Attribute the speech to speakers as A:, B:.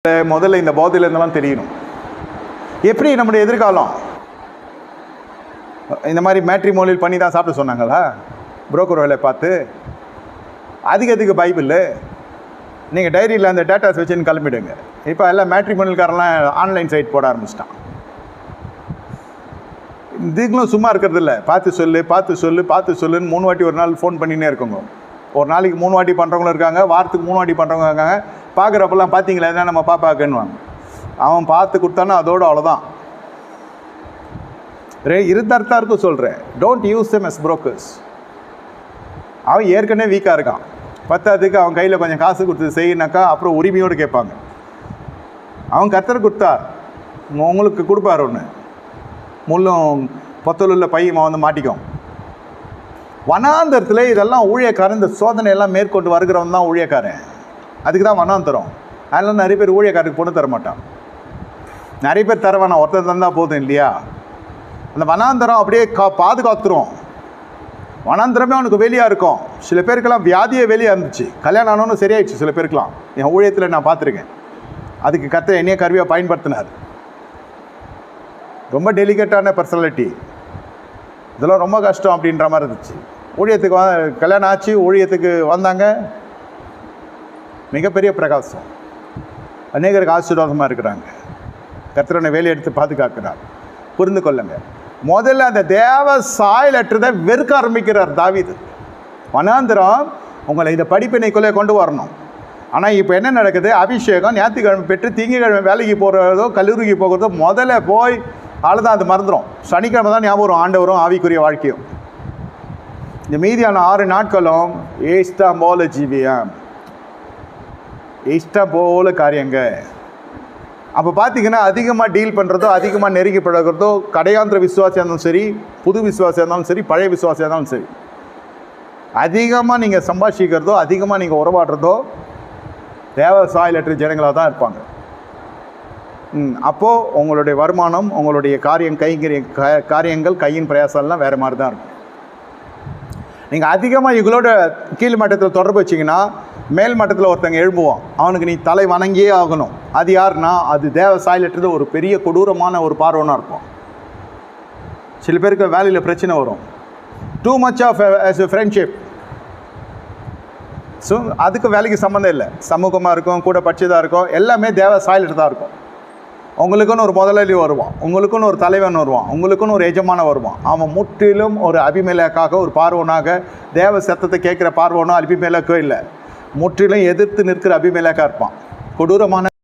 A: முதல்ல இந்த போதையில இருந்தெல்லாம் தெரியணும். எப்படி நம்முடைய எதிர்காலம் இந்த மாதிரி மேட்ரிமோனியல் பண்ணி தான் சாப்பிட சொன்னாங்களா? புரோக்கர் வேலை பார்த்து அதிகத்துக்கு பைபிள் நீங்கள் டைரியில் அந்த டேட்டாஸ் வச்சுன்னு கிளம்பிடுங்க. இப்போ எல்லாம் மேட்ரிமோனியல்காரெல்லாம் ஆன்லைன் சைட் போட ஆரம்பிச்சிட்டான். இதுங்களும் சும்மா இருக்கிறது இல்லை. பார்த்து சொல்லுன்னு 3 வாட்டி ஒரு நாள் ஃபோன் பண்ணினே இருக்குங்க. ஒரு நாளைக்கு 3 வாட்டி பண்ணுறவங்களும் இருக்காங்க, வாரத்துக்கு 3 வாட்டி பண்ணுறவங்க இருக்காங்க. பார்க்குறப்பெல்லாம் பார்த்தீங்களா என்ன நம்ம பாப்பாக்குன்னுவாங்க. அவன் பார்த்து கொடுத்தானா அதோடு அவ்வளோதான். இருந்தர்த்தாருக்கும் சொல்கிறேன், don't use them as brokers. அவன் ஏற்கனவே வீக்காக இருக்கான். பத்தாவதுக்கு அவன் கையில் கொஞ்சம் காசு கொடுத்து செய்யினாக்கா அப்புறம் உரிமையோடு கேட்பாங்க. அவன் கர்த்தர் கொடுத்தார், உங்களுக்கு கொடுப்பார். ஒன்று முள்ளும் பொத்தலுள்ள பையன் வந்து மாட்டிக்கும். வனாந்தரத்தில் இதெல்லாம் ஊழியக்காரன், இந்த சோதனையெல்லாம் மேற்கொண்டு வருகிறவன் தான் ஊழியக்காரன். அதுக்கு தான் வனாந்தரம். அதெல்லாம் நிறைய பேர் ஊழியக்காரருக்கு பொண்ணு தர மாட்டான். நிறைய பேர் தரவானா, ஒருத்தர் தந்தால் போதும் இல்லையா? அந்த வனாந்தரம் அப்படியே பாதுகாத்துரும். வனாந்தரமே அவனுக்கு வெளியாக இருக்கும். சில பேருக்கெல்லாம் வியாதியே வெளியாக இருந்துச்சு, கல்யாணம் ஆனோன்னு சரியாயிடுச்சு. சில பேருக்கெல்லாம் என் ஊழியத்தில் நான் பார்த்துருக்கேன். அதுக்கு கர்த்தர் என்னைய கருவியாக பயன்படுத்தினார். ரொம்ப டெலிகேட்டான பர்சனாலிட்டி. இதெல்லாம் ரொம்ப கஷ்டம் அப்படின்ற மாதிரி இருந்துச்சு. ஊழியத்துக்கு கல்யாணம் ஆச்சு, ஊழியத்துக்கு வந்தாங்க, மிகப்பெரிய பிரகாசம். அநேகருக்கு ஆசீர்வாதமாக இருக்கிறாங்க. கர்த்தரனை வேலை எடுத்து பாதுகாக்கிறார். புரிந்து கொள்ளுங்க. முதல்ல அந்த தேவ சாயலற்றதை வெறுக்க ஆரம்பிக்கிறார் தாவீது. வனாந்திரம் உங்களை இந்த படிப்பினைக்குள்ளே கொண்டு வரணும். ஆனால் இப்போ என்ன நடக்குது? அபிஷேகம் ஞாயிற்றுக்கிழமை பெற்று திங்கக்கிழமை வேலைக்கு போகிறதோ கல்லூரிக்கு போகிறதோ முதல்ல போய் அவ்வளோதான், அது மறந்துடும். சனிக்கிழமை தான் ஞாபகம் வரும் ஆண்டவரும் ஆவிக்குரிய வாழ்க்கையும். இந்த மீதியான 6 நாட்களும் இஷ்டம் போல ஜீவியம், இஷ்டம் போல காரியங்க. அப்போ பார்த்தீங்கன்னா அதிகமாக டீல் பண்ணுறதோ, அதிகமாக நெருங்கி பழகிறதோ, கடையாந்திர விசுவாசியாக இருந்தாலும் சரி, புது விசுவாசியாக இருந்தாலும் சரி, பழைய விசுவாசியாக இருந்தாலும் சரி, அதிகமாக நீங்கள் சம்பாஷிக்கிறதோ, அதிகமாக நீங்கள் உறவாடுறதோ தேவ சாயலற்ற ஜனங்களாக தான் இருப்பாங்க. அப்போது உங்களுடைய வருமானம், உங்களுடைய காரியங்கள், கையின் பிரயாசம்லாம் வேறு மாதிரி தான் இருக்கும். நீங்கள் அதிகமாக இவங்களோட கீழ் மட்டத்தில் தொடர்பு வச்சிங்கன்னா மேல் மட்டத்தில் ஒருத்தங்க எழும்புவான். அவனுக்கு நீ தலை வணங்கியே ஆகணும். அது யாருன்னா அது தேவ சாயலற்றது ஒரு பெரிய கொடூரமான ஒரு பார்வனாக இருக்கும். சில பேருக்கு வேலையில் பிரச்சனை வரும். Too much of friendship. So அதுக்கு வேலைக்கு சம்மந்தம் இல்லை. சமூகமாக இருக்கும், கூட படிச்சதாக இருக்கும், எல்லாமே தேவ சாயலற்றதாக இருக்கும். உங்களுக்குன்னு ஒரு முதலாளி வருவான், உங்களுக்குன்னு ஒரு தலைவன் வருவான், உங்களுக்குன்னு ஒரு எஜமான வருவான். அவன் முற்றிலும் ஒரு அபிமெலேக்காக, ஒரு பார்வனாக, தேவ சத்தத்தை கேட்குற பார்வனோ அபிமெலேக்கோ இல்லை, முற்றிலும் எதிர்த்து நிற்கிற அபிமெலேக்காக இருப்பான். கொடூரமான